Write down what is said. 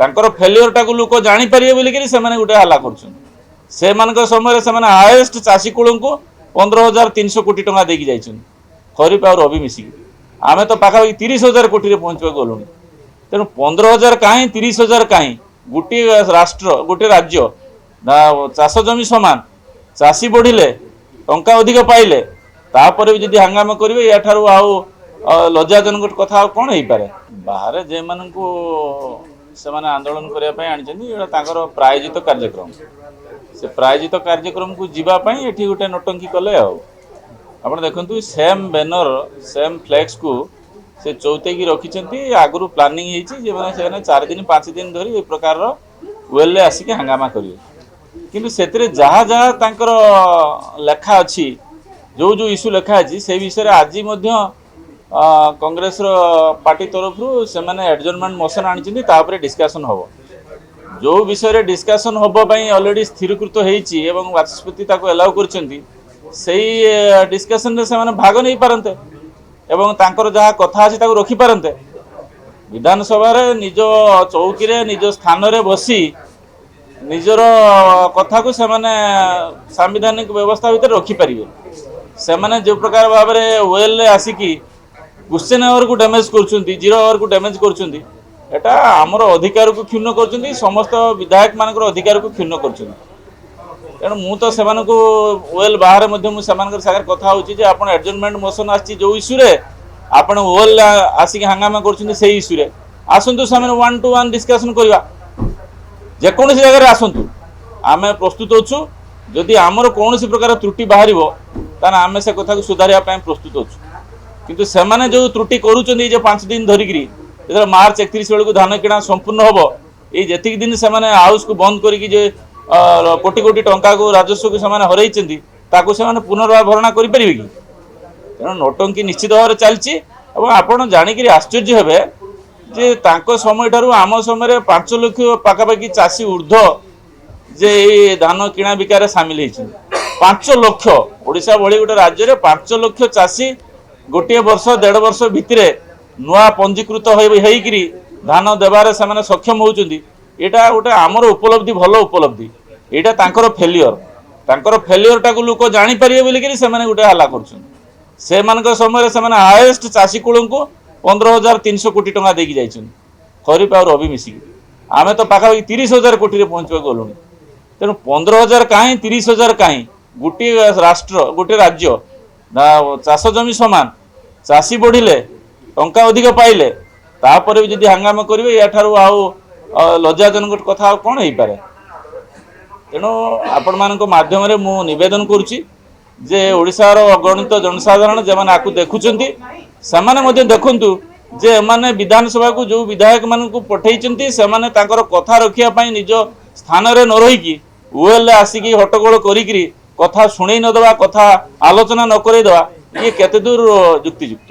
तांकर फेलियर टाकू लोक जानीपारे बोलिक से गोटे हल्ला कर समय से हाएस्ट चाषी कूल को 15,300 कोटी टंका देकी जाइछन खरीफ और रबी मिसिक आमे तो पाखापाखि 30,000 कोटी पहुँचवा गलु तेणु 15,000 कहीं 30,000 कहीं गोटे राष्ट्र गोटे राज्य चाष जमी सामान चाषी बढ़िले टंका अधिक पाइले तापर भी जदि हंगामा करेंगे या लज्जाजनक कथा कौन हो पारे बाहर जे मानू से आंदोलन करने प्रायोजित कार्यक्रम से प्रायोजित कार्यक्रम को जीवाई ये गोटे नोटंकी कले आप देखु सेम बैनर सेम फ्लेक्स को से चौतेकी रखिंट आगु प्लानिंग होने 4 दिन 5 दिन धरी ए प्रकार वेल आसिक हंगामा करेंगे किंतु से जहाँ जहाँ तांकर लेखा अच्छी जो जो इश्यू लेखा अच्छी से विषय आज कांग्रेस पार्टी तरफ से एडजर्नमेंट मोशन आनी डिस्कसन हम जो विषय डिस्कसन होबाई ऑलरेडी स्थिरीकृत होती बाचस्पति एलाउ कर डिस्कसन से भाग नहीं पारते एवं तांकर जहाँ कथा अच्छी रखी पारते विधानसभा निज चौकी निज स्थान रे बसी निजर कथा को संवैधानिक व्यवस्था भितर रखिपारे से जो प्रकार भाव में वेल आसिकी क्वेश्चन आवर को डैमेज कर जीरो आवर को डैमेज कर आमर अधिकार को क्षुण्ण कर समस्त विधायक मान अधिकार को क्षुण्ण कर तेणु मु तो से वेल बाहर सागर कथा आप एडजर्नमेंट मोशन जो इश्यू आप वेल आसिक हंगामा कर इश्यू आसतु से 1-to-1 डिस्कसन करवा जेकोसी जगह आसतु आम प्रस्तुत अच्छु जदि आमर कौन प्रकार त्रुटि बाहर तान आम से कथा को सुधारिया प्रस्तुत अच्छु किंतु से जो त्रुटि करुँच 5 दिन धरिकी जो मार्च 31 बेलू धान किणा संपूर्ण हम ये जी दिन से हाउस को बंद करके कोटी कोटी टंका को राजस्व को हर पुनर्वार भरणा करें कि तेणु नोटंकी निश्चित भाव में चलती आपड़ जाणिक आश्चर्य हे जे समय ठारू आम समय 5 लाख पाखापाखि चाषी ऊर्ध जे धान किणा बिकार सामिल होती 5 लाख ओडिशा भली गोटे राज्य में 5 लाख चाषी गोटे वर्ष 1.5 वर्ष भितर नुआ पंजीकृत होकरी धान देवार से सक्षम होती यहाँ गोटे आमर उपलब्धि भल उपलब्धि यहाँ तांकर फेलियर टाकू लोक जानीपारे बोलिक से गोटे हल्ला कर समय से हाएस्ट चाषी कूल को 15,300 कोटी टंका देकी जाइछन खरीफ और रबी मिसिक आमे तो पाखापाखि 30,000 कोटी पहुँचवा गलु तेणु 15,000 कहीं 30,000 कहीं गोटे राष्ट्र गोटे राज्य चाष जमी सामान चाषी बढ़िले टंका अधिक पाइले तापर भी जदि हंगामा करेंगे या लज्जाजनक कथा कौन हो पारे तेणु आपण मान माध्यम मु निवेदन करुच्ची जे ओडिशार अगणित जनसाधारण जो मैंने आपको देखुंट से देखु जे एमाने विधानसभा को जो विधायक मान पठे से कथा रखापी निज स्थान रे न रहीकि वेल आसिक हट्टगोल करी कथा शुणई नदवा कथा आलोचना न करईदवा ये केते दूर युक्तियुक्त।